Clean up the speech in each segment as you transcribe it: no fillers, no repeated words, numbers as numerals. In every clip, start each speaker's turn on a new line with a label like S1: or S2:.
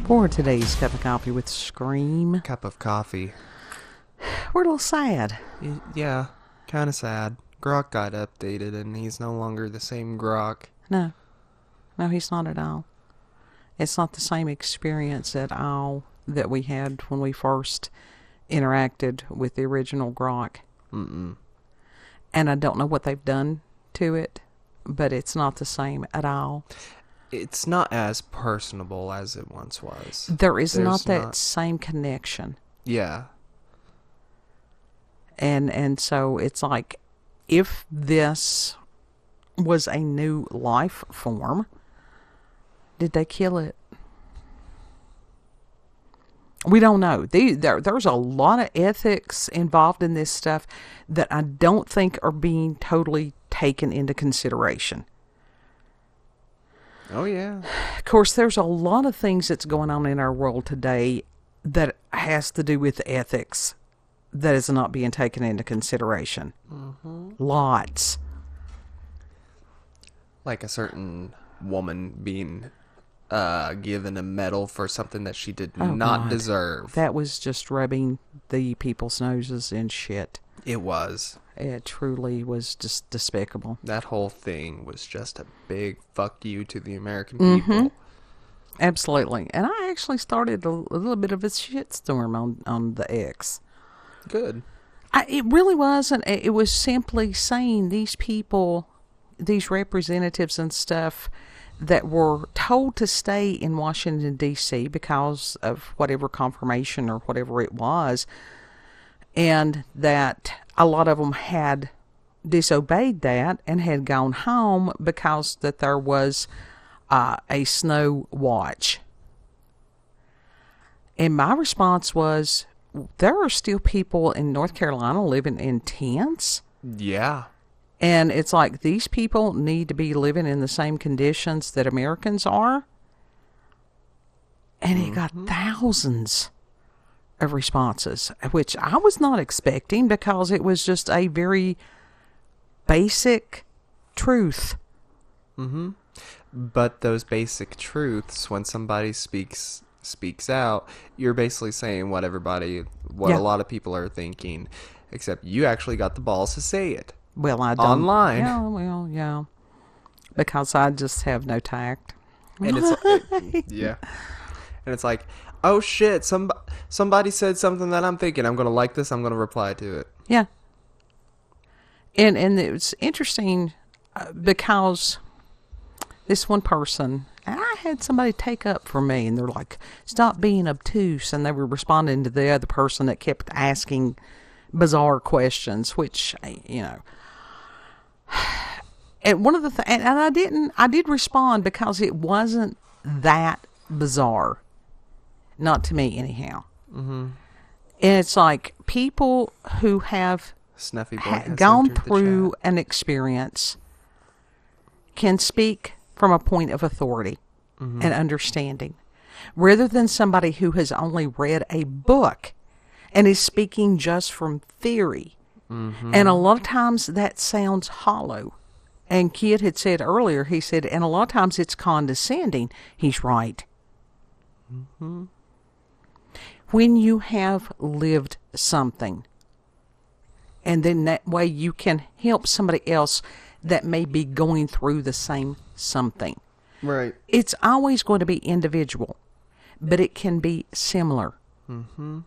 S1: For today's cup of coffee with Scream,
S2: Cup of coffee.
S1: we're a little sad.
S2: Yeah, kind of sad. Grok got updated and he's no longer the same Grok.
S1: No, he's not at all. It's not the same experience at all that we had when we first interacted with the original Grok.
S2: Mm-mm.
S1: And I don't know what they've done to it, but it's not the same at all.
S2: It's not as personable as it once was.
S1: There's not that same connection.
S2: Yeah.
S1: And so it's like, if this was a new life form, did they kill it? We don't know. There's a lot of ethics involved in this stuff that I don't think are being totally taken into consideration.
S2: Oh, yeah.
S1: Of course, there's a lot of things that's going on in our world today that has to do with ethics that is not being taken into consideration.
S2: Mm-hmm.
S1: Lots.
S2: Like a certain woman being given a medal for something that she did not deserve.
S1: That was just rubbing the people's noses in shit.
S2: It was.
S1: It truly was just despicable.
S2: That whole thing was just a big fuck you to the American people.
S1: Absolutely. And I actually started a little bit of a shitstorm on the X.
S2: Good.
S1: It really wasn't. It was simply saying these people, these representatives and stuff that were told to stay in Washington, D.C. because of whatever confirmation or whatever it was, and that a lot of them had disobeyed that and had gone home because that there was a snow watch. And my response was, there are still people in North Carolina living in tents.
S2: Yeah.
S1: And it's like, these people need to be living in the same conditions that Americans are. And it got thousands of responses, which I was not expecting, because it was just a very basic truth.
S2: Mm-hmm. But those basic truths, when somebody speaks out, you're basically saying what a lot of people are thinking, except you actually got the balls to say it.
S1: Well, I don't.
S2: Online.
S1: Yeah. Because I just have no tact.
S2: And it's yeah. And it's like, oh shit, somebody said something that I'm thinking. I'm going to like this. I'm going to reply to it.
S1: Yeah. And it was interesting because this one person, and I had somebody take up for me, and they're like, stop being obtuse. And they were responding to the other person that kept asking bizarre questions, which, you know. And one of the and I did respond because it wasn't that bizarre. Not to me, anyhow. Mm-hmm. And it's like, people who have
S2: Snuffy boy
S1: gone through an experience can speak from a point of authority and understanding, rather than somebody who has only read a book and is speaking just from theory. Mm-hmm. And a lot of times that sounds hollow. And Kid had said earlier, he said, and a lot of times it's condescending. He's right. Mm-hmm. When you have lived something, and then that way you can help somebody else that may be going through the same something.
S2: Right.
S1: It's always going to be individual, but it can be similar.
S2: Mm-hmm.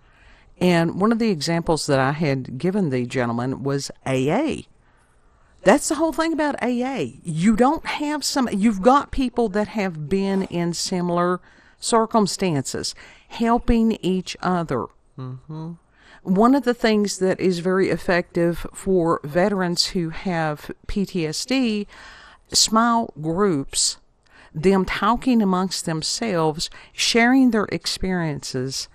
S1: And one of the examples that I had given the gentleman was AA. That's the whole thing about AA. You don't have you've got people that have been in similar circumstances, helping each other. Mm-hmm. One of the things that is very effective for veterans who have PTSD, small groups, them talking amongst themselves, sharing their experiences,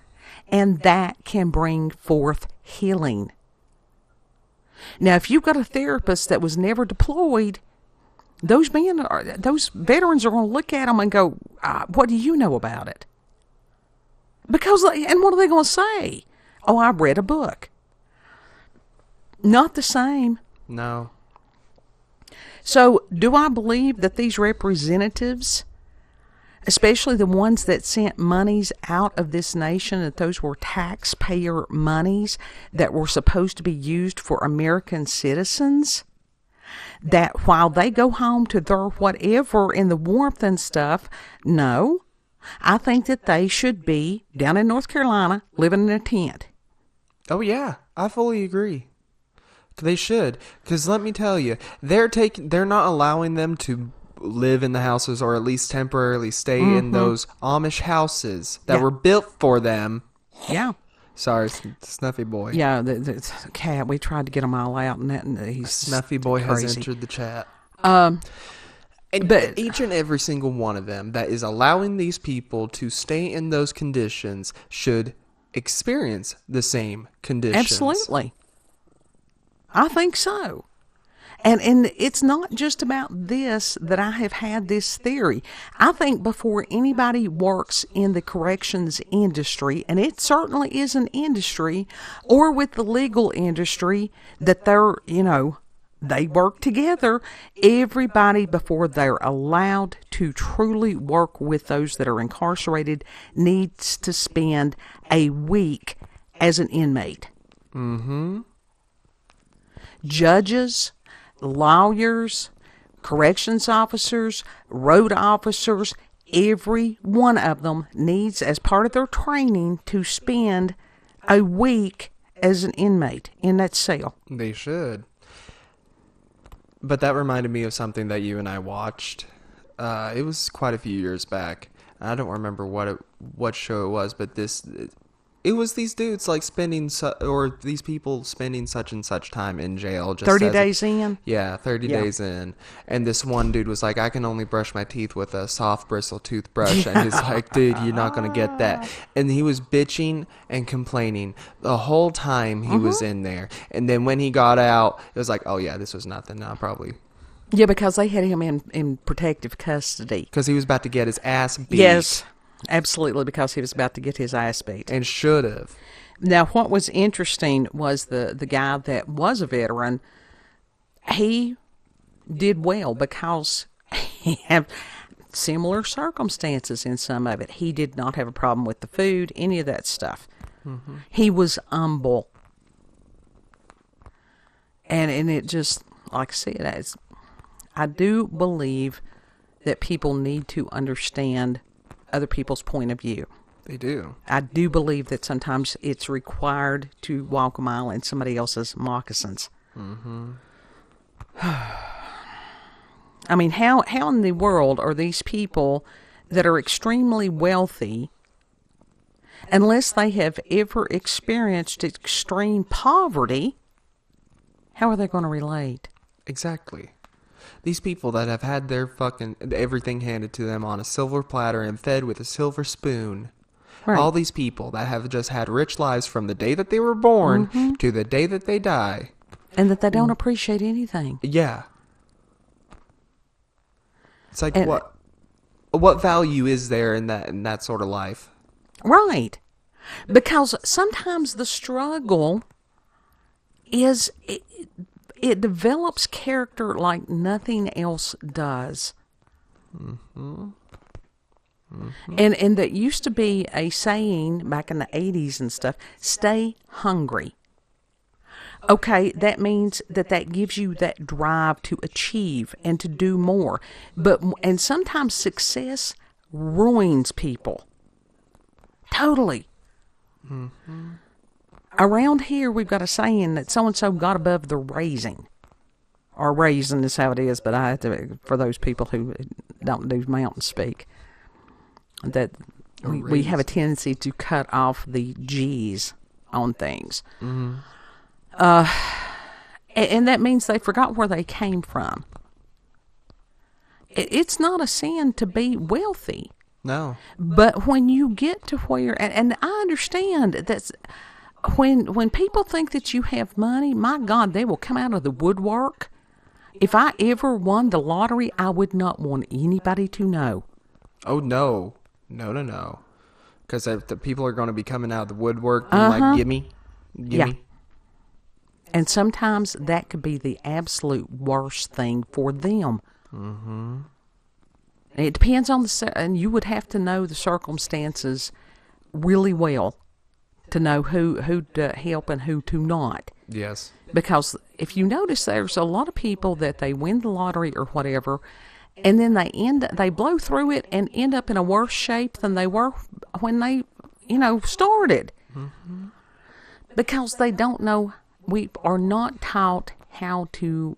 S1: and that can bring forth healing. Now, if you've got a therapist that was never deployed, those veterans are going to look at them and go, what do you know about it? And what are they going to say? Oh, I read a book. Not the same.
S2: No.
S1: So, do I believe that these representatives especially the ones that sent monies out of this nation, that those were taxpayer monies that were supposed to be used for American citizens, that while they go home to their whatever in the warmth and stuff, no, I think that they should be down in North Carolina living in a tent.
S2: Oh, yeah. I fully agree. They should. Because let me tell you, they're not allowing them to live in the houses, or at least temporarily stay in those Amish houses that were built for them.
S1: Yeah.
S2: Sorry, Snuffy Boy.
S1: Yeah, the cat, we tried to get him all out, and he's
S2: Snuffy Boy
S1: crazy.
S2: has entered the chat. But each and every single one of them that is allowing these people to stay in those conditions should experience the same conditions.
S1: Absolutely. I think so. And it's not just about this that I have had this theory. I think before anybody works in the corrections industry, and it certainly is an industry, or with the legal industry, that they're, they work together. Everybody, before they're allowed to truly work with those that are incarcerated, needs to spend a week as an inmate.
S2: Mm-hmm.
S1: Judges, lawyers, corrections officers, road officers, every one of them needs, as part of their training, to spend a week as an inmate in that cell.
S2: They should. But that reminded me of something that you and I watched. It was quite a few years back. I don't remember what show it was, but it was these dudes like or these people spending such and such time in jail. Just
S1: 30 days in?
S2: Yeah, 30 days in. And this one dude was like, I can only brush my teeth with a soft bristle toothbrush. And he's like, dude, you're not going to get that. And he was bitching and complaining the whole time he was in there. And then when he got out, it was like, oh yeah, this was nothing. Now probably.
S1: Yeah, because they had him in protective custody.
S2: Because he was about to get his ass beat.
S1: Yes. Absolutely, because he was about to get his ass beat.
S2: And should have.
S1: Now, what was interesting was the guy that was a veteran, he did well because he had similar circumstances in some of it. He did not have a problem with the food, any of that stuff. Mm-hmm. He was humble. And it just, like I said, I do believe that people need to understand other people's point of view.
S2: They do.
S1: I do believe that sometimes it's required to walk a mile in somebody else's moccasins. Mm-hmm. I mean, how in the world are these people that are extremely wealthy, unless they have ever experienced extreme poverty, how are they going to relate?
S2: Exactly. These people that have had their fucking everything handed to them on a silver platter and fed with a silver spoon. Right. All these people that have just had rich lives from the day that they were born to the day that they die.
S1: And that they don't appreciate anything.
S2: Yeah. It's like, what value is there in that sort of life?
S1: Right. Because sometimes the struggle is... It develops character like nothing else does. Mm-hmm. Mm-hmm. And that used to be a saying back in the 80s and stuff, stay hungry. Okay, that means that gives you that drive to achieve and to do more. And sometimes success ruins people. Totally. Mm-hmm. Around here, we've got a saying that so-and-so got above the raising. Or raisin is how it is, but I have to, for those people who don't do mountain speak, that we have a tendency to cut off the G's on things. Mm-hmm. And that means they forgot where they came from. It's not a sin to be wealthy.
S2: No.
S1: But when you get to where, and I understand that's... When people think that you have money, my God, they will come out of the woodwork. If I ever won the lottery, I would not want anybody to know.
S2: Oh, no. No. Because the people are going to be coming out of the woodwork and like, gimme.
S1: Yeah. And sometimes that could be the absolute worst thing for them. Mm-hmm. And it depends on and you would have to know the circumstances really well to know who to help and who to not.
S2: Yes.
S1: Because if you notice, there's a lot of people that they win the lottery or whatever, and then they blow through it and end up in a worse shape than they were when they, started. Mm-hmm. Because they don't know. We are not taught how to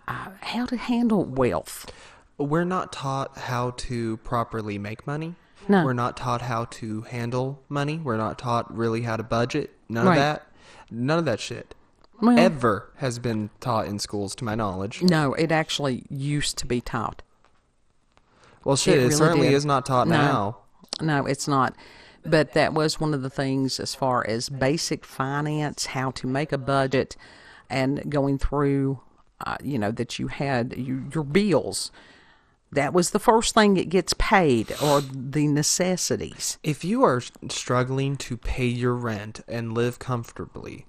S1: handle wealth.
S2: We're not taught how to properly make money.
S1: No.
S2: We're not taught how to handle money. We're not taught really how to budget. None
S1: Right.
S2: of that. None of that shit
S1: Well,
S2: ever has been taught in schools, to my knowledge.
S1: no, it actually used to be taught.
S2: Well, shit, it
S1: really
S2: certainly
S1: did.
S2: is not taught
S1: No.
S2: now.
S1: No, it's not. But that was one of the things as far as basic finance, how to make a budget, and going through, that you had your bills. That was the first thing that gets paid, or the necessities.
S2: If you are struggling to pay your rent and live comfortably,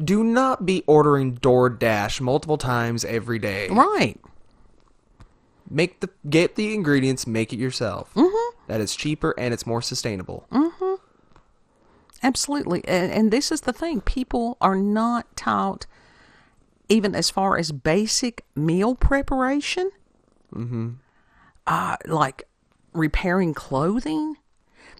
S2: do not be ordering DoorDash multiple times every day.
S1: Right.
S2: Get the ingredients, make it yourself.
S1: Mm-hmm.
S2: That is cheaper and it's more sustainable.
S1: Mm-hmm. Absolutely. And this is the thing. People are not taught, even as far as basic meal preparation. Mm-hmm. Like repairing clothing.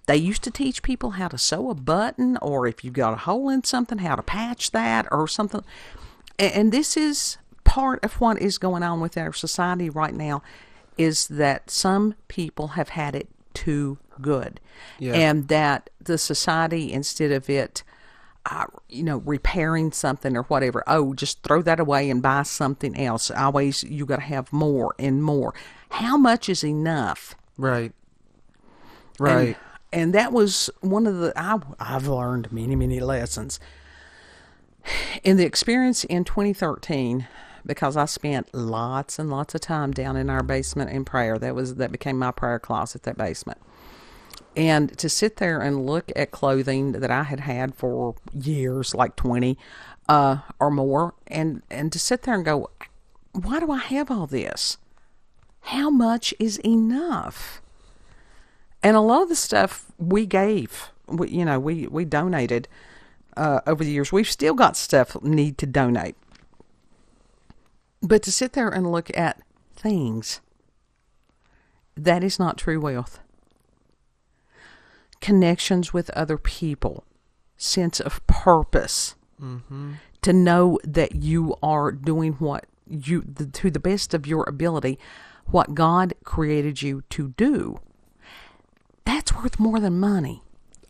S1: They used to teach people how to sew a button, or if you got a hole in something, how to patch that or something. And this is part of what is going on with our society right now, is that some people have had it too good.
S2: Yeah.
S1: And that the society, instead of it, repairing something or whatever, just throw that away and buy something else. Always, you got to have more and more. How much is enough?
S2: Right. Right.
S1: And that was one of the, I've learned many, many lessons. In the experience in 2013, because I spent lots and lots of time down in our basement in prayer. That became my prayer closet, that basement. And to sit there and look at clothing that I had had for years, like 20 or more, and to sit there and go, why do I have all this? How much is enough? And a lot of the stuff we gave, we donated over the years. We've still got stuff need to donate. But to sit there and look at things, that is not true wealth. Connections with other people, sense of purpose, to know that you are doing what to the best of your ability, what God created you to do. That's worth more than money.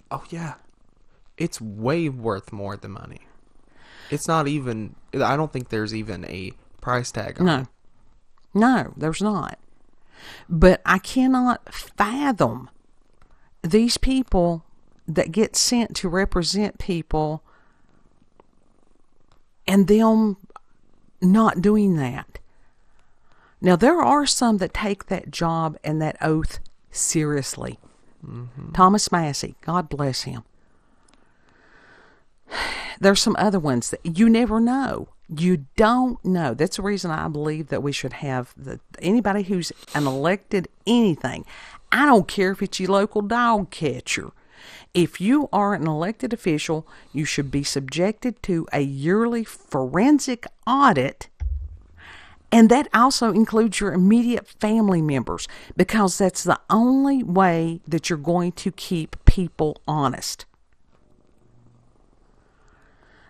S2: Oh, yeah. It's way worth more than money. It's not even, I don't think there's even a price tag on it.
S1: No, there's not. But I cannot fathom these people that get sent to represent people and them not doing that. Now, there are some that take that job and that oath seriously. Mm-hmm. Thomas Massey, God bless him. There's some other ones that you never know. You don't know. That's the reason I believe that we should have anybody who's an elected anything. I don't care if it's your local dog catcher. If you are an elected official, you should be subjected to a yearly forensic audit. And that also includes your immediate family members, because that's the only way that you're going to keep people honest.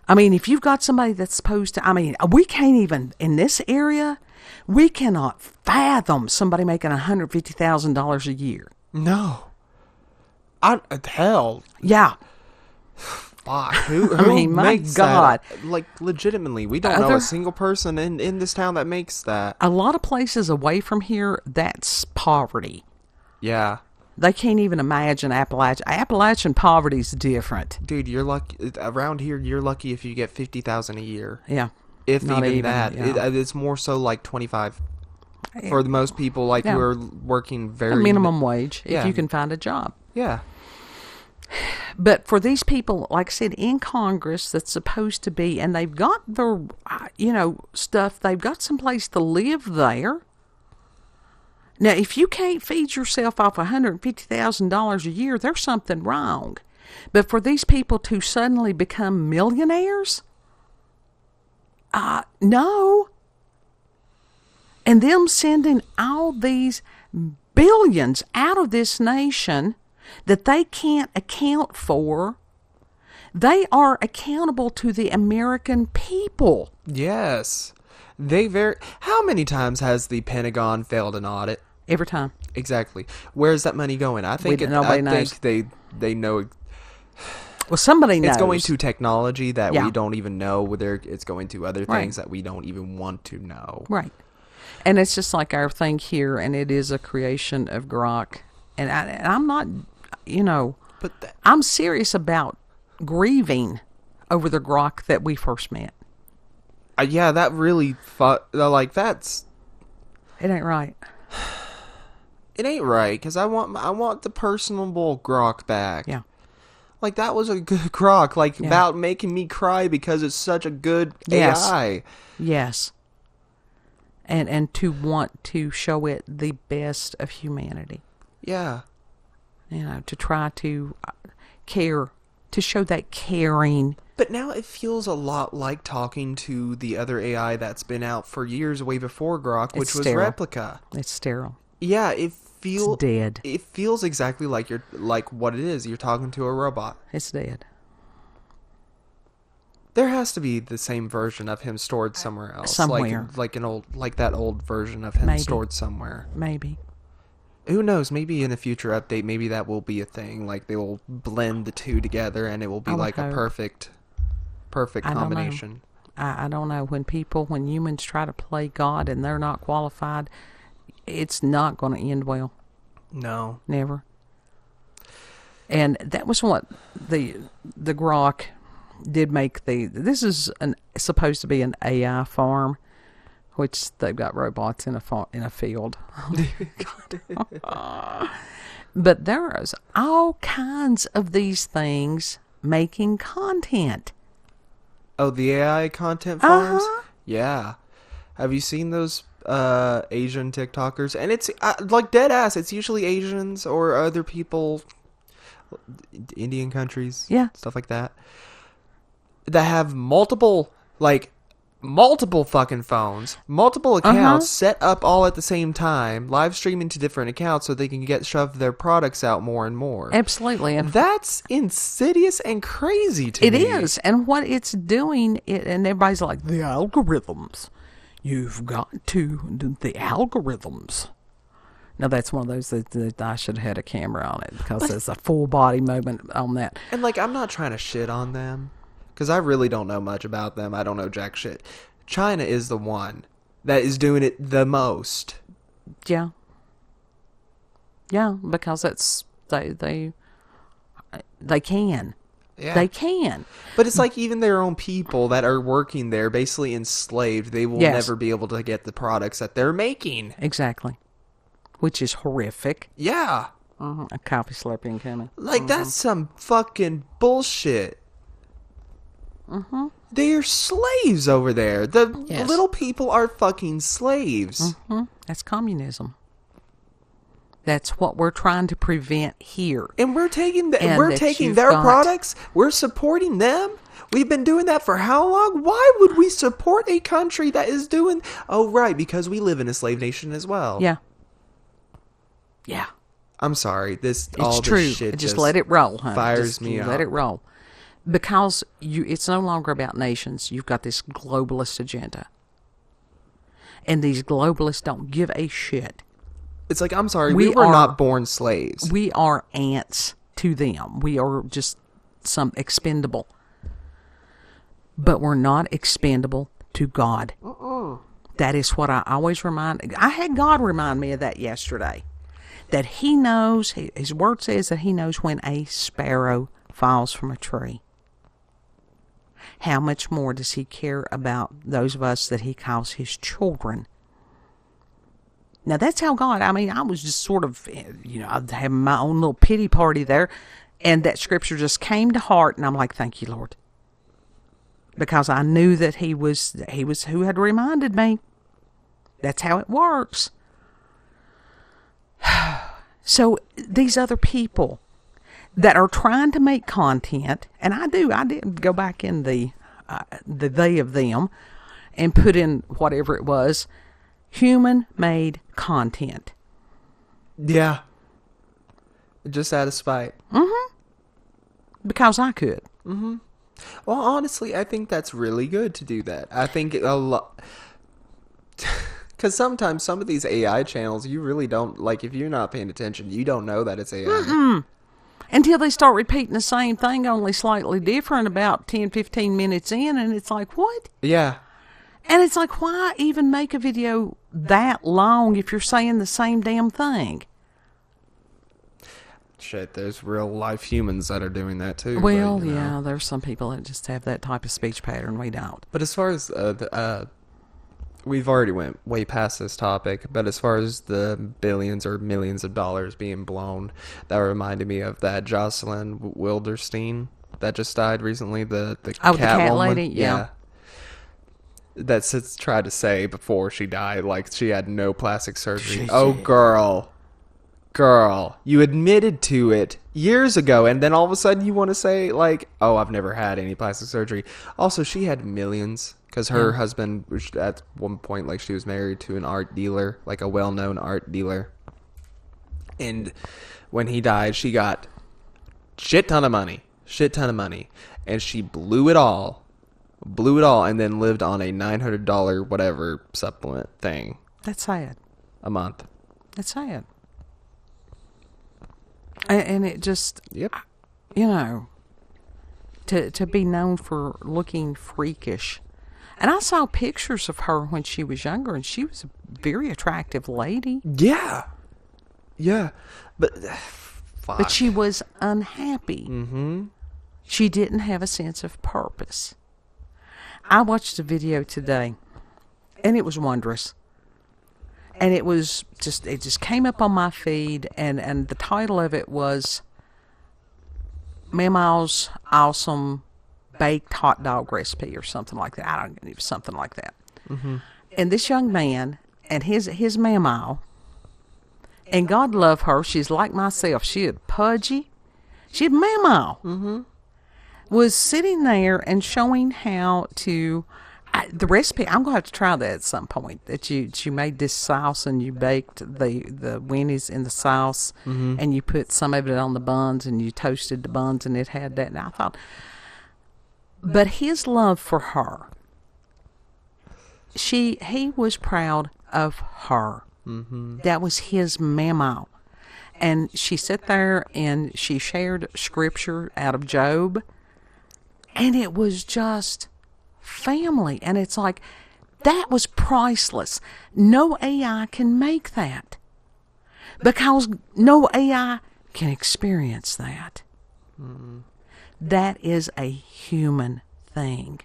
S1: I mean, if you've got somebody that's supposed to, we can't even, in this area, we cannot fathom somebody making $150,000 a year.
S2: No. Hell.
S1: Yeah.
S2: Fuck. Who
S1: my
S2: makes
S1: God.
S2: that? Like, legitimately, we don't know a single person in this town that makes that.
S1: A lot of places away from here, that's poverty.
S2: Yeah.
S1: They can't even imagine Appalachian. Appalachian poverty's different.
S2: Dude, you're lucky. Around here, you're lucky if you get $50,000 a year.
S1: Yeah.
S2: If
S1: Not
S2: even that.
S1: yeah.
S2: It's more so like 25 for the most people, like who are working very...
S1: A minimum wage,
S2: Yeah.
S1: if you can find a job.
S2: Yeah.
S1: But for these people, like I said, in Congress, that's supposed to be, and they've got their, stuff, they've got some place to live there. Now, if you can't feed yourself off $150,000 a year, there's something wrong. But for these people to suddenly become millionaires, no. And them sending all these billions out of this nation that they can't account for, they are accountable to the American people.
S2: Yes. How many times has the Pentagon failed an audit?
S1: Every time.
S2: Exactly. Where's that money going? I think
S1: Nobody knows.
S2: they know.
S1: Well, somebody knows.
S2: It's going to technology that
S1: Yeah.
S2: we don't even know. Whether it's going to other
S1: Right.
S2: things that we don't even want to know.
S1: Right. And it's just like our thing here, and it is a creation of Grok. And I'm not,
S2: But
S1: I'm serious about grieving over the Grok that we first met.
S2: yeah, that really that's.
S1: It ain't right.
S2: It ain't right, because I want the personable Grok back.
S1: Yeah.
S2: Like, that was a good Grok,
S1: Yeah.
S2: about making me cry because it's such a good
S1: Yes.
S2: AI.
S1: Yes. And to want to show it the best of humanity.
S2: Yeah.
S1: To try to care, to show that caring.
S2: But now it feels a lot like talking to the other AI that's been out for years, way before Grok, which was
S1: sterile.
S2: Replica.
S1: It's sterile.
S2: Yeah, it feels
S1: It's dead.
S2: It feels exactly like what it is. You're talking to a robot.
S1: It's dead.
S2: There has to be the same version of him stored somewhere else.
S1: Somewhere.
S2: Like that old version of him
S1: Maybe.
S2: stored somewhere.
S1: Maybe.
S2: Who knows? Maybe in a future update, maybe that will be a thing. Like, they will blend the two together, and it will be
S1: I would
S2: like a
S1: hope.
S2: perfect
S1: I don't know.
S2: combination.
S1: I don't know. When humans try to play God and they're not qualified, it's not going to end well.
S2: No.
S1: Never. And that was what the Grok did make this is supposed to be an AI farm, which they've got robots in a field. But there's all kinds of these things making content.
S2: Oh, the AI content farms?
S1: Uh-huh.
S2: Yeah. Have you seen those Asian TikTokers? And it's like dead ass. It's usually Asians or other people, Indian countries,
S1: Yeah.
S2: stuff like that, that have multiple fucking phones, multiple accounts set up all at the same time, live streaming to different accounts so they can shove their products out more and more.
S1: Absolutely. And
S2: That's insidious and crazy to
S1: it
S2: me.
S1: is. And what it's doing, and everybody's like, the algorithms. You've got to do the algorithms. Now, that's one of those that I should have had a camera on it, because there's a full body moment on that.
S2: And I'm not trying to shit on them, because I really don't know much about them. I don't know jack shit. China is the one that is doing it the most.
S1: Yeah. Yeah, because it's they can.
S2: Yeah.
S1: They can.
S2: But it's like even their own people that are working there, basically enslaved, they will
S1: Yes.
S2: never be able to get the products that they're making.
S1: Exactly. Which is horrific.
S2: Yeah.
S1: A coffee slurping coming.
S2: That's some fucking bullshit. They're slaves over there. The
S1: Yes.
S2: little people are fucking slaves.
S1: That's communism. That's what we're trying to prevent here.
S2: And we're taking
S1: And
S2: we're
S1: that
S2: taking
S1: you've
S2: their
S1: got-
S2: products. We're supporting them. We've been doing that for how long? Why would we support a country that is doing? Oh, right, because we live in a slave nation as well.
S1: Yeah. Yeah.
S2: I'm sorry.
S1: It's
S2: All
S1: true.
S2: this shit
S1: Just let it roll, huh?
S2: fires
S1: Just
S2: me
S1: let
S2: up.
S1: it roll. Because it's no longer about nations. You've got this globalist agenda. And these globalists don't give a shit.
S2: It's like, I'm sorry, we were not born slaves.
S1: We are ants to them. We are just some expendable. But we're not expendable to God. That is what I always remind. I had God remind me of that yesterday. That He knows, His Word says that He knows when a sparrow falls from a tree. How much more does He care about those of us that He calls His children? Now, that's how God, I was just sort of, I'd have my own little pity party there. And that scripture just came to heart. And I'm like, thank you, Lord. Because I knew that He was who had reminded me. That's how it works. So these other people that are trying to make content, and I did go back in the they of them and put in whatever it was, human-made content.
S2: Yeah. Just out of spite.
S1: Mm-hmm. Because I could.
S2: Mm-hmm. Well, honestly, I think that's really good to do that. I think a lot... Because sometimes some of these AI channels, you really don't... Like, if you're not paying attention, you don't know that it's AI.
S1: Mm-mm. Until they start repeating the same thing, only slightly different, about 10, 15 minutes in, and it's like, what?
S2: Yeah.
S1: And it's like, why even make a video that long if you're saying the same damn thing?
S2: Shit, there's real life humans that are doing that too.
S1: Well,
S2: but,
S1: yeah, there's some people that just have that type of speech pattern. We don't.
S2: But as far as we've already went way past this topic, but as far as the billions or millions of dollars being blown, that reminded me of that Jocelyn Wilderstein that just died recently. The
S1: cat lady, yeah.
S2: That Sis tried to say before she died, like she had no plastic surgery.
S1: She
S2: Oh,
S1: did.
S2: girl, you admitted to it years ago, and then all of a sudden you want to say, like, oh, I've never had any plastic surgery. Also, she had millions, because her husband, which at one point, like, she was married to an art dealer, like a well-known art dealer. And when he died, she got shit ton of money, and she blew it all, and then lived on a $900 whatever supplement thing
S1: That's sad.
S2: a month.
S1: That's sad. And it just,
S2: Yep.
S1: you know, to be known for looking freakish. And I saw pictures of her when she was younger, and she was a very attractive lady.
S2: Yeah. But fuck.
S1: But she was unhappy.
S2: Mm-hmm.
S1: She didn't have a sense of purpose. I watched a video today, and it was wondrous. And it just came up on my feed, and the title of it was Mama's Awesome Baked Hot Dog Recipe or something like that. I don't know, it was something like that.
S2: Mm-hmm.
S1: And this young man and his mama, and God love her, she's like myself. She had pudgy. She had mama.
S2: Mm-hmm.
S1: Was sitting there and showing how to... the recipe, I'm going to have to try that at some point. That you made this sauce and you baked the weenies in the sauce,
S2: Mm-hmm.
S1: and you put some of it on the buns and you toasted the buns, and it had that. And I thought, but his love for her, he was proud of her.
S2: Mm-hmm.
S1: That was his mama. And she sat there and she shared scripture out of Job, and it was just family. And it's like, that was priceless. No AI can make that, because no AI can experience that.
S2: Mm-hmm.
S1: That is a human thing.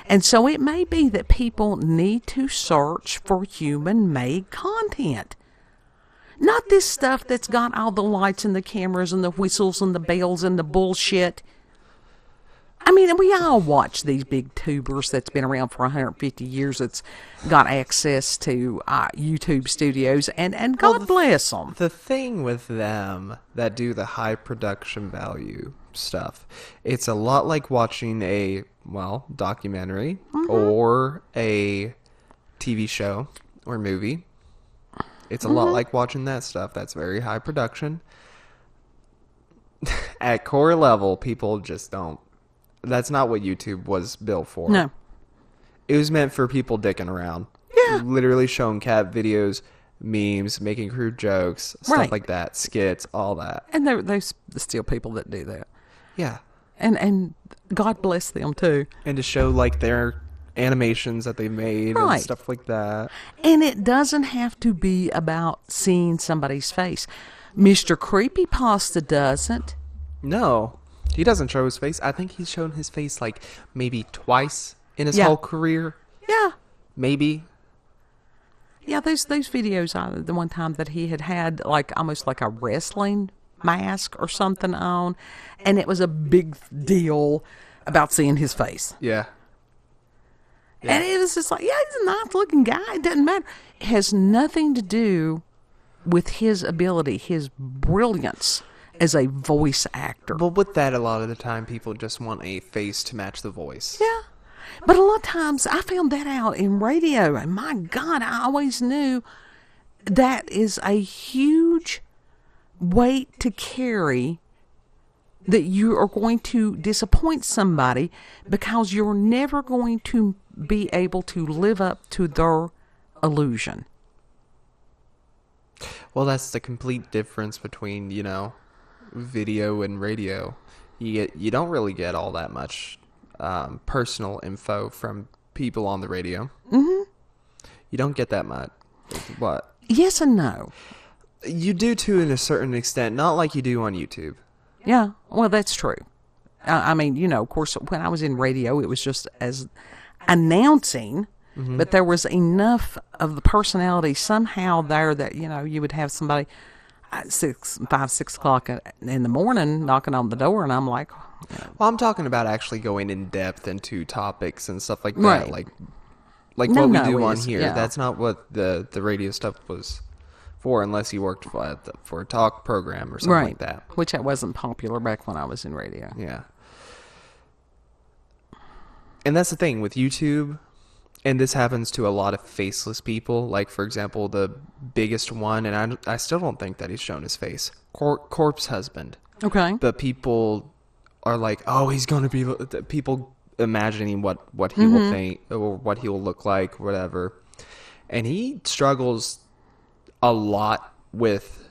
S1: And so it may be that people need to search for human-made content. Not this stuff that's got all the lights and the cameras and the whistles and the bells and the bullshit. I mean, we all watch these big tubers that's been around for 150 years that's got access to YouTube studios, and God bless them.
S2: The thing with them that do the high production value stuff, it's a lot like watching a, documentary or a TV show or movie. It's a lot like watching that stuff. That's very high production. At core level, people just don't. That's not what YouTube was built for.
S1: No.
S2: It was meant for people dicking around.
S1: Yeah.
S2: Literally showing cat videos, memes, making crude jokes, stuff like that, skits, all that.
S1: And there's still people that do that.
S2: Yeah.
S1: And God bless them too.
S2: And to show like their animations that they made
S1: Right.
S2: and stuff like that.
S1: And it doesn't have to be about seeing somebody's face. Mr. Creepypasta doesn't.
S2: No. He doesn't show his face. I think he's shown his face like maybe twice in his
S1: Yeah.
S2: whole career.
S1: Yeah.
S2: Maybe.
S1: Yeah, those videos, the one time that he had like almost like a wrestling mask or something on, and it was a big deal about seeing his face.
S2: Yeah.
S1: And it was just like, yeah, he's a nice looking guy. It doesn't matter. It has nothing to do with his ability, his brilliance as a voice actor.
S2: But with that, a lot of the time, people just want a face to match the voice.
S1: Yeah. But a lot of times, I found that out in radio, and my God, I always knew that is a huge weight to carry, that you are going to disappoint somebody because you're never going to be able to live up to their illusion.
S2: Well, that's the complete difference between, video and radio. You don't really get all that much personal info from people on the radio.
S1: Mm-hmm.
S2: You don't get that much. What?
S1: Yes and no.
S2: You do to a certain extent, not like you do on YouTube.
S1: Yeah, well, that's true. I mean, of course, when I was in radio, it was just as announcing, but there was enough of the personality somehow there that, you would have somebody at 6 o'clock in the morning knocking on the door, and I'm like...
S2: Well, I'm talking about actually going in depth into topics and stuff like that,
S1: right.
S2: like what we do on here. Yeah. That's not what the radio stuff was for, unless you worked for a talk program or something like that.
S1: Which that wasn't popular back when I was in radio.
S2: Yeah. And that's the thing with YouTube, and this happens to a lot of faceless people. Like, for example, the biggest one, and I still don't think that he's shown his face, Corpse Husband.
S1: Okay.
S2: But people are like, oh, he's going to be... People imagining what he will think, or what he will look like, whatever. And he struggles a lot with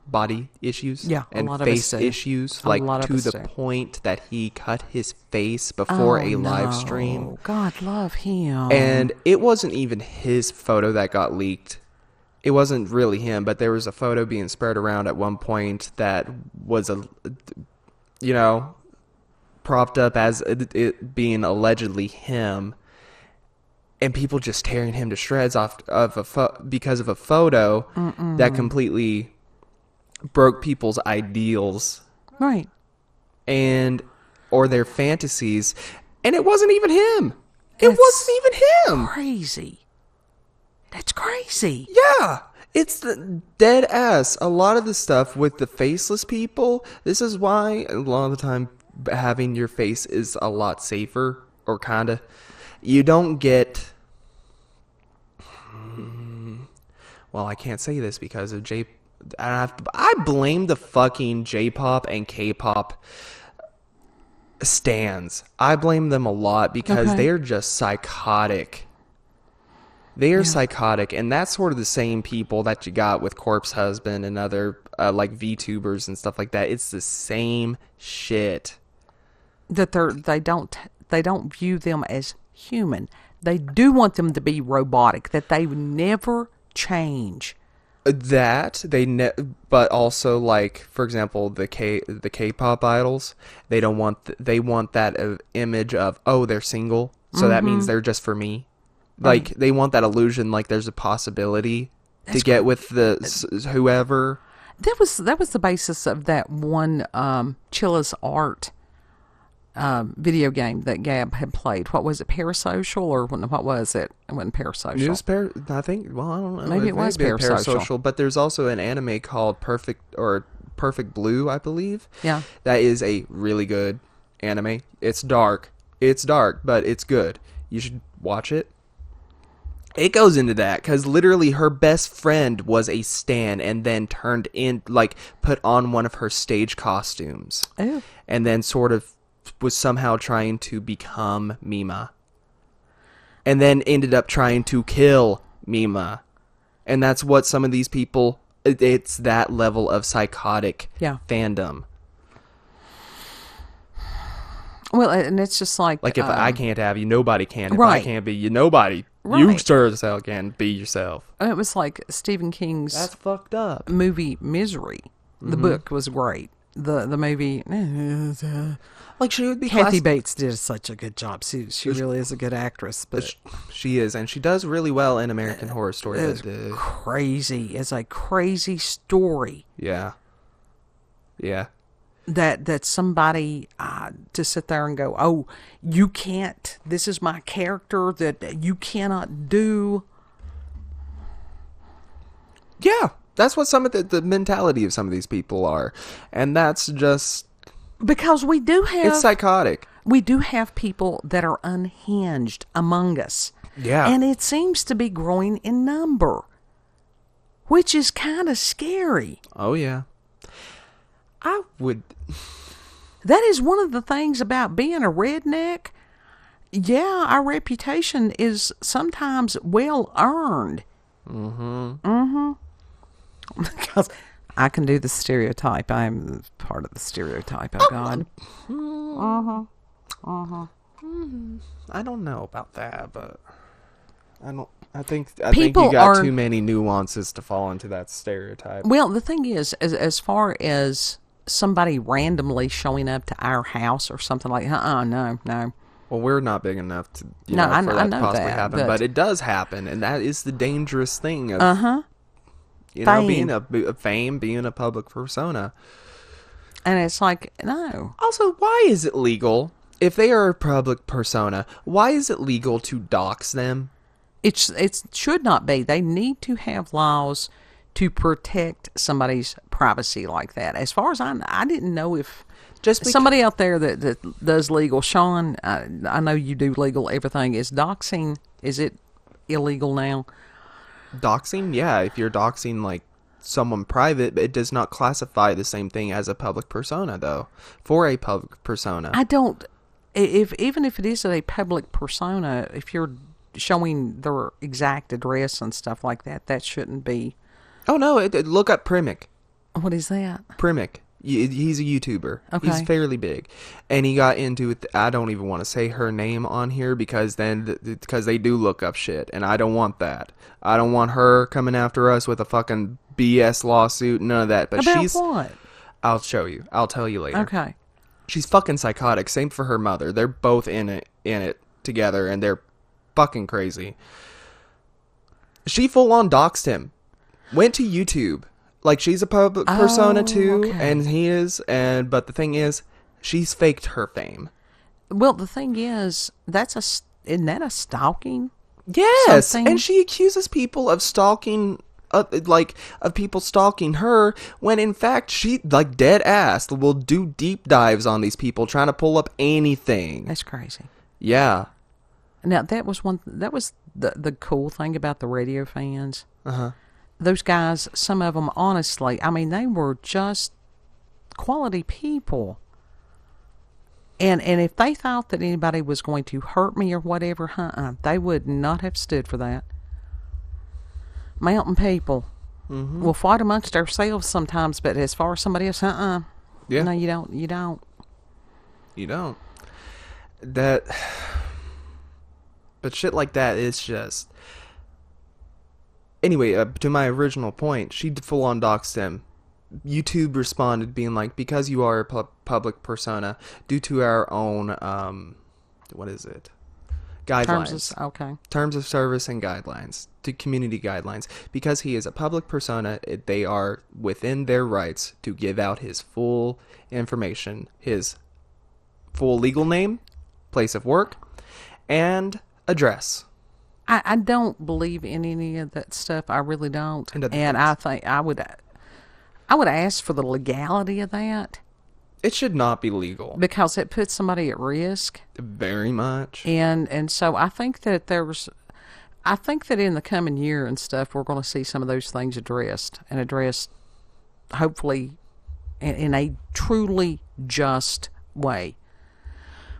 S2: body issues,
S1: and
S2: face issues, like to the point that he cut his face before a live stream.
S1: God love him.
S2: And it wasn't even his photo that got leaked. It wasn't really him, but there was a photo being spread around at one point that was propped up as it being allegedly him. And people just tearing him to shreds because of a photo that completely broke people's ideals,
S1: right?
S2: Or their fantasies, and it wasn't even him. It wasn't even him.
S1: Crazy. That's crazy.
S2: Yeah, it's the dead ass. A lot of the stuff with the faceless people. This is why a lot of the time having your face is a lot safer, or kinda. You don't get... Well, I can't say this because of I blame the fucking J-pop and K-pop stans. I blame them a lot because they're just psychotic. They are psychotic, and that's sort of the same people that you got with Corpse Husband and other like VTubers and stuff like that. It's the same shit.
S1: That they don't view them as human. They do want them to be robotic. That they would never change.
S2: That but also, like, for example, the K-pop idols, they want that image of, oh, they're single, so that means they're just for me. Like, they want that illusion, like there's a possibility to get with the whoever.
S1: That was the basis of that one Chilla's Art video game that Gab had played. What was it, Parasocial, or what was it? It wasn't Parasocial.
S2: It was I think. Well, I don't know.
S1: Maybe it was Parasocial.
S2: But there's also an anime called Perfect Blue, I believe.
S1: Yeah.
S2: That is a really good anime. It's dark, but it's good. You should watch it. It goes into that because literally her best friend was a stan and then put on one of her stage costumes.
S1: Oh.
S2: And then sort of was somehow trying to become Mima. And then ended up trying to kill Mima. And that's what some of these people... It's that level of psychotic fandom.
S1: Well, and it's just like...
S2: Like, if I can't have you, nobody can. If
S1: right.
S2: I can't be you, nobody...
S1: Right.
S2: You sure as hell can be yourself.
S1: It was like Stephen King's...
S2: That's fucked up.
S1: ...movie Misery. The book was great. The movie...
S2: Like, she would be...
S1: Kathy Bates did such a good job. She really is a good actress. But
S2: she is, and she does really well in American Horror Story.
S1: It's crazy. It's a crazy story.
S2: Yeah. Yeah.
S1: That somebody to sit there and go, oh, you can't, this is my character that you cannot do.
S2: Yeah, that's what some of the mentality of some of these people are. And that's just...
S1: Because we do have...
S2: It's psychotic.
S1: We do have people that are unhinged among us.
S2: Yeah.
S1: And it seems to be growing in number, which is kind of scary.
S2: Oh, yeah. I would...
S1: That is one of the things about being a redneck. Yeah, our reputation is sometimes well earned. Because I can do the stereotype. I'm part of the stereotype. Oh, God.
S2: I don't know about that, but I think you
S1: People
S2: got
S1: are-
S2: too many nuances to fall into that stereotype.
S1: Well, the thing is, as far as somebody randomly showing up to our house or something like, no.
S2: Well, we're not big enough to for
S1: I
S2: that
S1: know
S2: to possibly
S1: that,
S2: happen, but it does happen, and that is the dangerous thing of
S1: Fame.
S2: being a fame, being a public persona.
S1: And it's like, no.
S2: Also, why is it legal if they are a public persona? Why is it legal to dox them?
S1: It should not be. They need to have laws to protect somebody's privacy like that. As far as I didn't know if somebody out there that does legal, Sean, I know you do legal everything. Is doxing, is it illegal now?
S2: Doxing? Yeah, if you're doxing like someone private, it does not classify the same thing as a public persona, though. For a public persona.
S1: I don't, even if it is a public persona, if you're showing their exact address and stuff like that, that shouldn't be.
S2: Oh, no, look up Primic.
S1: What is that?
S2: Primic. He's a YouTuber.
S1: Okay.
S2: He's fairly big. And he got into it. I don't even want to say her name on here because they do look up shit. And I don't want that. I don't want her coming after us with a fucking BS lawsuit. None of that. But
S1: About what?
S2: I'll show you. I'll tell you later.
S1: Okay.
S2: She's fucking psychotic. Same for her mother. They're both in it together. And they're fucking crazy. She full on doxed him. Went to YouTube. Like, she's a public persona too,
S1: okay.
S2: and he is, but the thing is, she's faked her fame.
S1: Well, the thing is, isn't that a stalking?
S2: Yes,
S1: Something?
S2: and she accuses people of stalking, of people stalking her, when in fact, she, like, dead ass, will do deep dives on these people, trying to pull up anything.
S1: That's crazy.
S2: Yeah.
S1: Now, that was the cool thing about the radio fans.
S2: Uh-huh.
S1: Those guys, some of them, honestly, I mean, they were just quality people. And if they thought that anybody was going to hurt me or whatever, they would not have stood for that. Mountain people.
S2: Mm-hmm.
S1: We'll fight amongst ourselves sometimes, but as far as somebody else,
S2: Yeah.
S1: No, you don't. You don't.
S2: You don't. But shit like that is just... Anyway, to my original point, she full-on doxed him. YouTube responded being like, because you are a public persona, due to our own, what is it? Guidelines. Terms of service and guidelines. To community guidelines. Because he is a public persona, they are within their rights to give out his full information. His full legal name, place of work, and address.
S1: I don't believe in any of that stuff. I really don't. And I think I would ask for the legality of that.
S2: It should not be legal.
S1: Because it puts somebody at risk.
S2: Very much.
S1: And so I think that in the coming year and stuff, we're going to see some of those things addressed hopefully in a truly just way.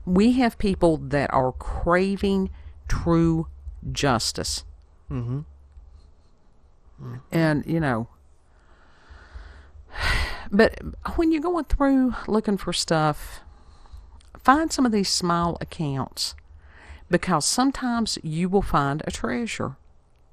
S1: We have people that are craving true justice.
S2: Mm-hmm.
S1: And, but when you're going through looking for stuff, find some of these small accounts, because sometimes you will find a treasure.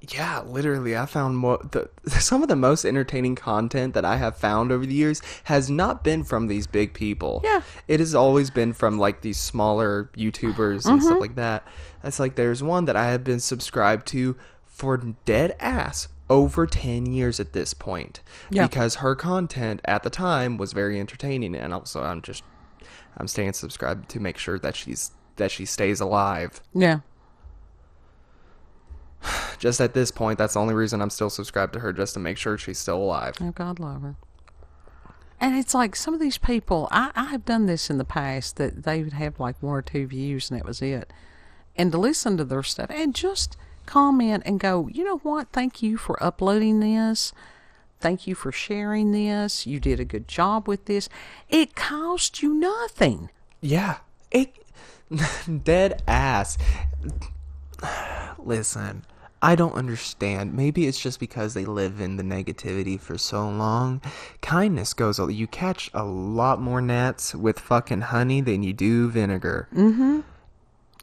S2: Yeah, literally, I found some of the most entertaining content that I have found over the years has not been from these big people.
S1: Yeah.
S2: It has always been from, like, these smaller YouTubers and stuff like that. It's like, there's one that I have been subscribed to for dead ass over 10 years at this point. Yeah. Because her content at the time was very entertaining, and also I'm staying subscribed to make sure that she stays alive.
S1: Yeah.
S2: Just at this point, that's the only reason I'm still subscribed to her, just to make sure she's still alive.
S1: Oh, God love her. And it's like some of these people, I have done this in the past, that they would have like 1 or 2 views and that was it. And to listen to their stuff and just comment and go, you know what, thank you for uploading this. Thank you for sharing this. You did a good job with this. It cost you nothing.
S2: Yeah. Dead ass. Listen, I don't understand. Maybe it's just because they live in the negativity for so long. Kindness goes, you catch a lot more gnats with fucking honey than you do vinegar.
S1: Mm-hmm.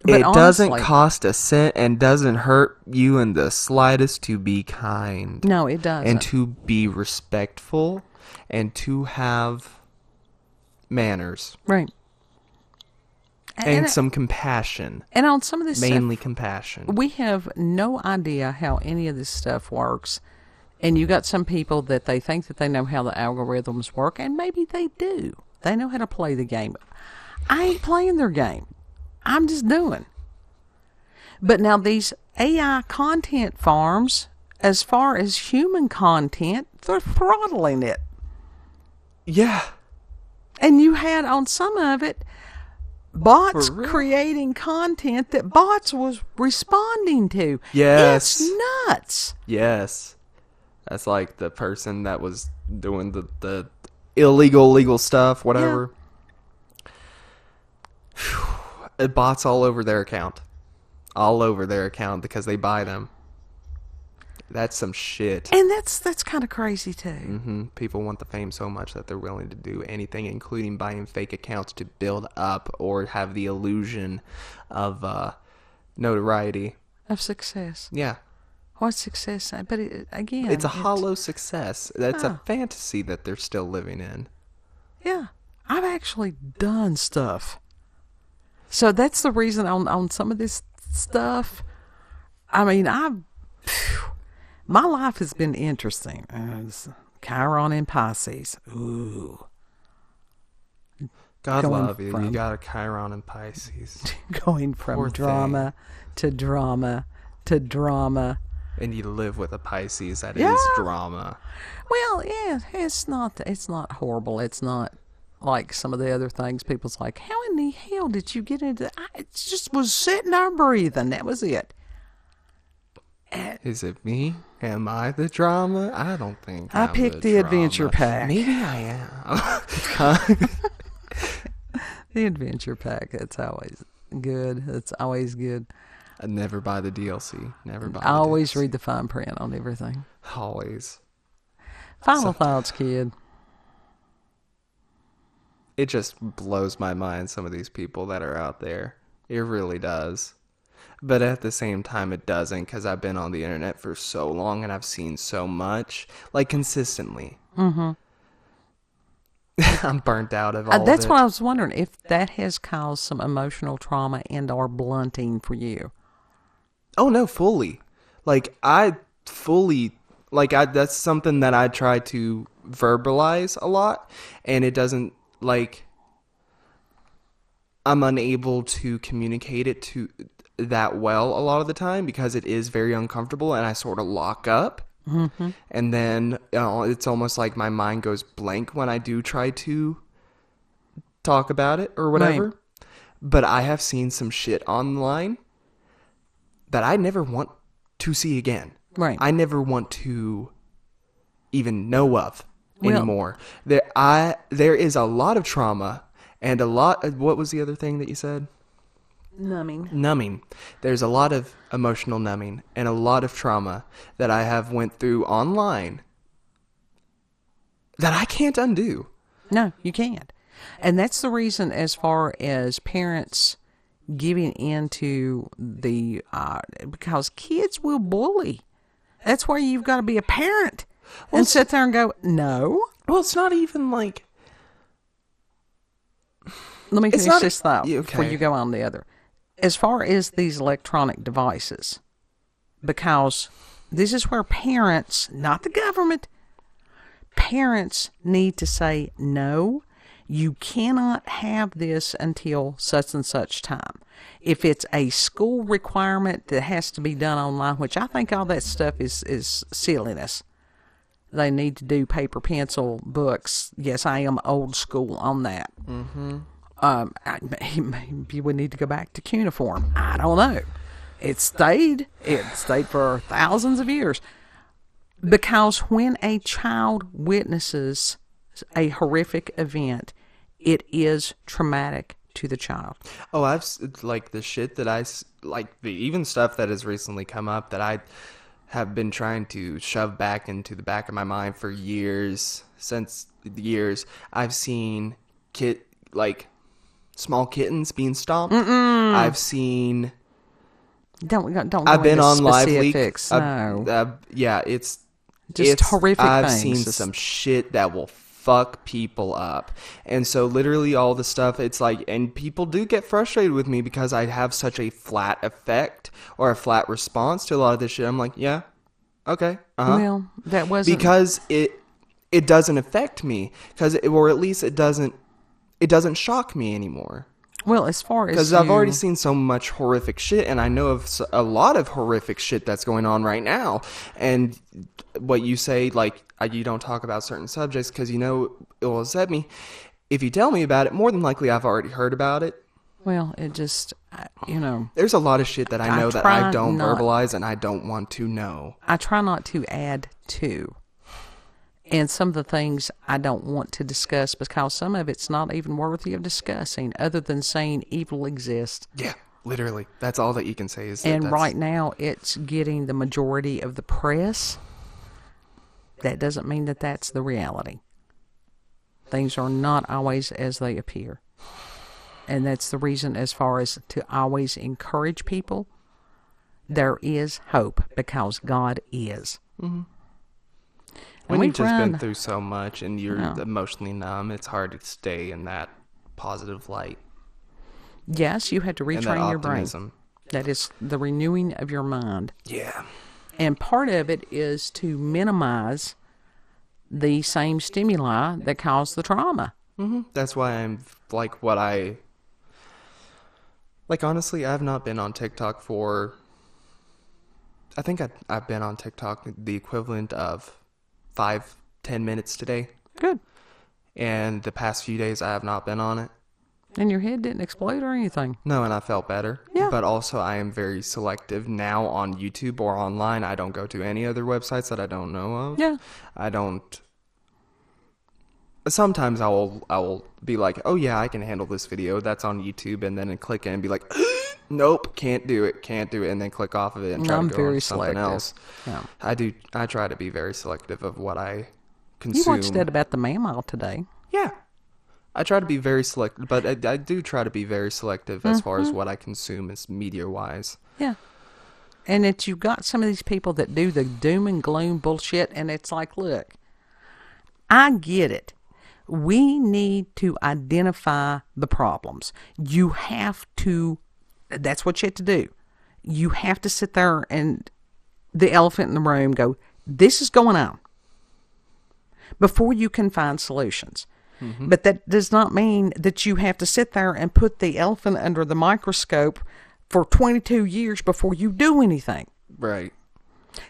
S2: It doesn't cost a cent and doesn't hurt you in the slightest to be kind.
S1: No, it doesn't.
S2: And to be respectful and to have manners.
S1: Right.
S2: And some compassion.
S1: And on some of this
S2: mainly
S1: stuff,
S2: compassion.
S1: We have no idea how any of this stuff works. And you got some people that they think that they know how the algorithms work, and maybe they do. They know how to play the game. I ain't playing their game. I'm just doing. But now these AI content farms, as far as human content, they're throttling it.
S2: Yeah.
S1: And you had on some of it bots creating content that bots was responding to.
S2: Yes.
S1: It's nuts.
S2: Yes. That's like the person that was doing the illegal stuff, whatever. Yeah. Bots all over their account. All over their account because they buy them. That's some shit.
S1: And that's kind of crazy too.
S2: Mm-hmm. People want the fame so much that they're willing to do anything, including buying fake accounts to build up or have the illusion of notoriety.
S1: Of success.
S2: Yeah.
S1: What's success? But again,
S2: it's a hollow success. That's a fantasy that they're still living in.
S1: Yeah. I've actually done stuff. So that's the reason on some of this stuff. I mean, my life has been interesting. Chiron and Pisces. Ooh.
S2: God love you. You got a Chiron and Pisces.
S1: Going from drama to drama to drama.
S2: And you live with a Pisces that is drama.
S1: Well, yeah, it's not horrible. It's not like some of the other things. People's like, how in the hell did you get into that? I just was sitting there breathing. That was it.
S2: Is it me? Am I the drama? I don't think
S1: I picked the adventure pack.
S2: Maybe I am.
S1: The adventure pack. It's always good. It's always good.
S2: I never buy the DLC.
S1: I always read the fine print on everything.
S2: Always.
S1: Final thoughts, kid.
S2: It just blows my mind, some of these people that are out there. It really does. But at the same time, it doesn't, because I've been on the internet for so long and I've seen so much, like consistently.
S1: Mm-hmm.
S2: I'm burnt out of all of it.
S1: That's what I was wondering, if that has caused some emotional trauma and or blunting for you.
S2: Oh, no, fully. That's something that I try to verbalize a lot, and it doesn't, I'm unable to communicate it to that well a lot of the time because it is very uncomfortable and I sort of lock up.
S1: Mm-hmm.
S2: And then it's almost like my mind goes blank when I do try to talk about it or whatever. Right. But I have seen some shit online that I never want to see again.
S1: Right.
S2: I never want to even know of anymore. There is a lot of trauma and a lot of, what was the other thing that you said? Numbing. There's a lot of emotional numbing and a lot of trauma that I have went through online that I can't undo.
S1: No, you can't. And that's the reason, as far as parents giving into the because kids will bully. That's where you've got to be a parent and sit there and go, no.
S2: Well, it's not even like.
S1: Let me finish this thought before you go on the other. As far as these electronic devices, because this is where parents, not the government, parents need to say, no, You cannot have this until such and such time. If it's a school requirement that has to be done online, which I think all that stuff is silliness. They need to do paper, pencil, books. Yes, I am old school on that.
S2: Mm-hmm.
S1: Maybe we need to go back to cuneiform. I don't know. It stayed for thousands of years. Because when a child witnesses a horrific event, it is traumatic to the child.
S2: Oh, like the shit that even stuff that has recently come up that I have been trying to shove back into the back of my mind for years. I've seen small kittens being stomped. I've seen.
S1: Don't
S2: I've been on
S1: specifics.
S2: LiveLeak.
S1: No.
S2: Yeah, it's
S1: horrific
S2: I've
S1: things.
S2: seen some shit that will fuck people up. And so literally all the stuff, it's like, and people do get frustrated with me because I have such a flat effect or a flat response to a lot of this shit. I'm like, yeah, okay,
S1: Well, that wasn't...
S2: Because it doesn't affect me, or at least it doesn't shock me anymore.
S1: Well, as far as
S2: because I've already seen so much horrific shit, and I know of a lot of horrific shit that's going on right now. And what you say, like, you don't talk about certain subjects because you know it will upset me. If you tell me about it, more than likely I've already heard about it.
S1: Well, it just,
S2: There's a lot of shit that I know that I don't verbalize and I don't want to know.
S1: I try not to add to. And some of the things I don't want to discuss because some of it's not even worthy of discussing other than saying evil exists.
S2: Yeah, literally. That's all that you can say.
S1: And right now it's getting the majority of the press. That doesn't mean that that's the reality. Things are not always as they appear. And that's the reason as far as to always encourage people. There is hope because God is.
S2: Mm-hmm. When you've just been through so much and you're emotionally numb, it's hard to stay in that positive light.
S1: Yes, you have to retrain your brain. That is the renewing of your mind.
S2: Yeah.
S1: And part of it is to minimize the same stimuli that cause the trauma.
S2: Mm-hmm. That's why I'm honestly, I've not been on TikTok for, I think I've been on TikTok the equivalent of 5-10 minutes today.
S1: Good.
S2: And the past few days I have not been on it.
S1: And your head didn't explode or anything?
S2: No, and I felt better.
S1: Yeah.
S2: But also I am very selective now on YouTube or online. I don't go to any other websites that I don't know of.
S1: Yeah.
S2: I don't. Sometimes I will be like, oh yeah, I can handle this video. That's on YouTube, and then click it and be like, nope, can't do it, and then click off of it and try to go on something else.
S1: Yeah.
S2: I try to be very selective of what I consume.
S1: You watched that about the mammal today.
S2: Yeah. I try to be very selective, but I do try to be very selective as far as what I consume as media-wise.
S1: Yeah. And that you've got some of these people that do the doom and gloom bullshit, and it's like, look, I get it. We need to identify the problems. You have to, that's what you have to do. You have to sit there and the elephant in the room go, this is going on, before you can find solutions. Mm-hmm. But that does not mean that you have to sit there and put the elephant under the microscope for 22 years before you do anything.
S2: Right.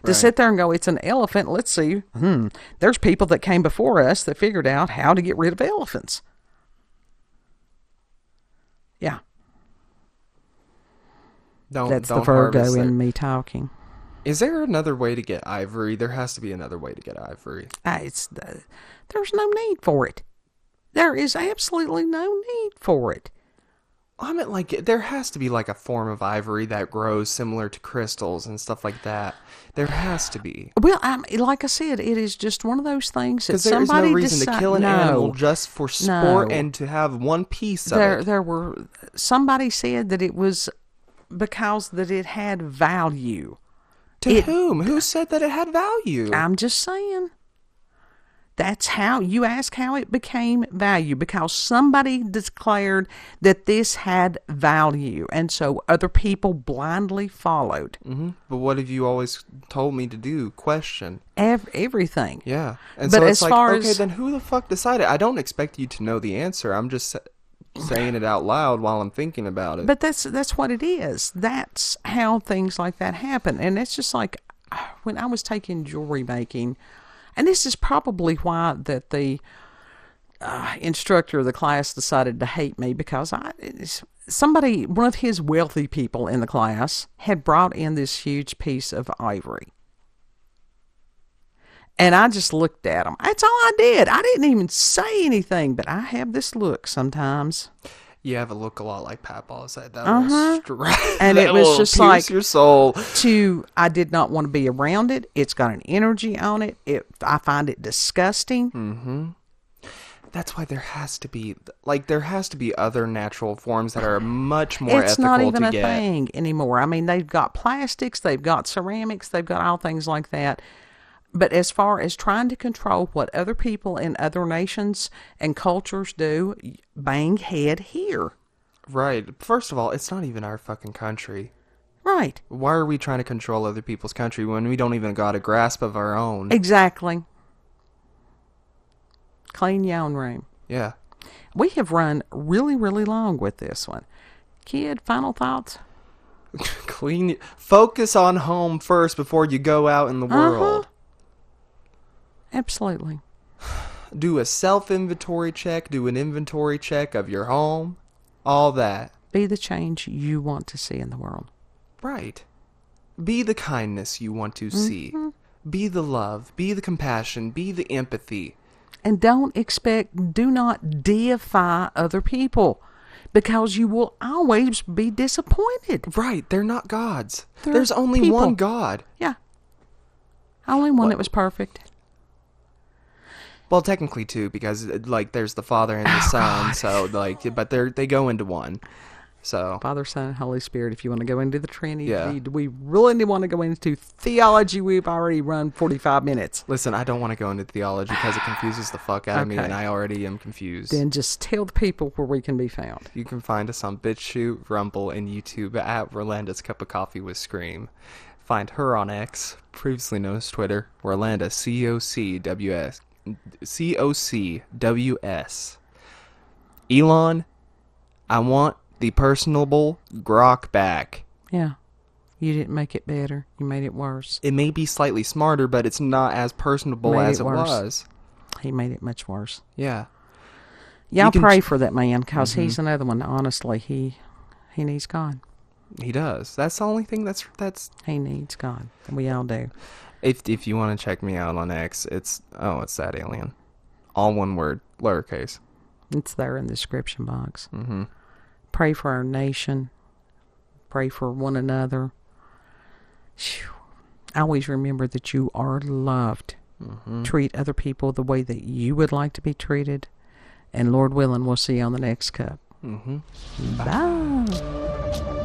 S1: To sit there and go, it's an elephant, let's see. There's people that came before us that figured out how to get rid of elephants. Yeah. That's the Virgo in me talking.
S2: Is there another way to get ivory? There has to be another way to get ivory.
S1: There's no need for it. There is absolutely no need for it.
S2: I mean, like, there has to be, like, a form of ivory that grows similar to crystals and stuff like that. There has to be.
S1: Well, like I said, it is just one of those things that somebody
S2: because there is no reason to kill an animal just for sport and to have one piece of it.
S1: Somebody said that it was because that it had value.
S2: To whom? Who said that it had value?
S1: I'm just saying. That's how you ask how it became value, because somebody declared that this had value, and so other people blindly followed.
S2: Mm-hmm. But what have you always told me to do? Question.
S1: Everything.
S2: Yeah. And
S1: But
S2: so
S1: as
S2: it's like,
S1: far
S2: okay,
S1: as-
S2: then who the fuck decided? I don't expect you to know the answer. I'm just saying it out loud while I'm thinking about it.
S1: But that's what it is. That's how things like that happen. And it's just like when I was taking jewelry making, and this is probably why that the instructor of the class decided to hate me, because one of his wealthy people in the class had brought in this huge piece of ivory. And I just looked at him. That's all I did. I didn't even say anything, but I have this look sometimes.
S2: You have a look a lot like Papa's. That will strike.
S1: And
S2: that
S1: it was
S2: will
S1: just
S2: pierce
S1: like
S2: your soul.
S1: I did not want to be around it. It's got an energy on it. I find it disgusting.
S2: Mm-hmm. That's why there has to be other natural forms that are much more
S1: It's
S2: ethical
S1: not even
S2: to
S1: a
S2: get.
S1: thing anymore. I mean, they've got plastics, they've got ceramics, they've got all things like that. But as far as trying to control what other people in other nations and cultures do, bang head here.
S2: Right. First of all, it's not even our fucking country.
S1: Right.
S2: Why are we trying to control other people's country when we don't even got a grasp of our own?
S1: Exactly. Clean your own room.
S2: Yeah.
S1: We have run really, really long with this one. Kid, final thoughts?
S2: Focus on home first before you go out in the world.
S1: Absolutely.
S2: Do a self-inventory check. Do an inventory check of your home. All that.
S1: Be the change you want to see in the world.
S2: Right. Be the kindness you want to see. Be the love. Be the compassion. Be the empathy.
S1: And do not deify other people, because you will always be disappointed.
S2: Right. They're not gods.
S1: They're
S2: There's only
S1: people.
S2: one God.
S1: Yeah. Only one that was perfect.
S2: Well, technically two, because there's the Father and the Son,
S1: God.
S2: so but they go into one. So
S1: Father, Son, Holy Spirit. If you want to go into the Trinity,
S2: Yeah.
S1: we really want to go into theology. We've already run 45 minutes.
S2: listen, I don't want to go into theology because it confuses the fuck out of me,
S1: Okay.
S2: and I already am confused.
S1: Then just tell the people where we can be found.
S2: You can find us on BitChute, Rumble, and YouTube at Rolanda's Cup of Coffee with Scream. Find her on X, previously known as Twitter, Rolanda COCWS. Elon, I want the personable Grok back.
S1: Yeah. You didn't make it better. You made it worse.
S2: It may be slightly smarter, but it's not as personable
S1: Made
S2: as
S1: it
S2: it
S1: worse.
S2: was.
S1: He made it much worse.
S2: Yeah.
S1: Y'all
S2: can
S1: pray
S2: ch-
S1: for that man, because he's another one. Honestly, he needs God.
S2: He does. That's the only thing that's
S1: He needs God. And we all do.
S2: if you want to check me out on X, it's that alien. All one word, lowercase.
S1: It's there in the description box.
S2: Mm-hmm.
S1: Pray for our nation. Pray for one another. Phew. Always remember that you are loved.
S2: Mm-hmm.
S1: Treat other people the way that you would like to be treated. And Lord willing, we'll see you on the next cup.
S2: Mm-hmm.
S1: Bye.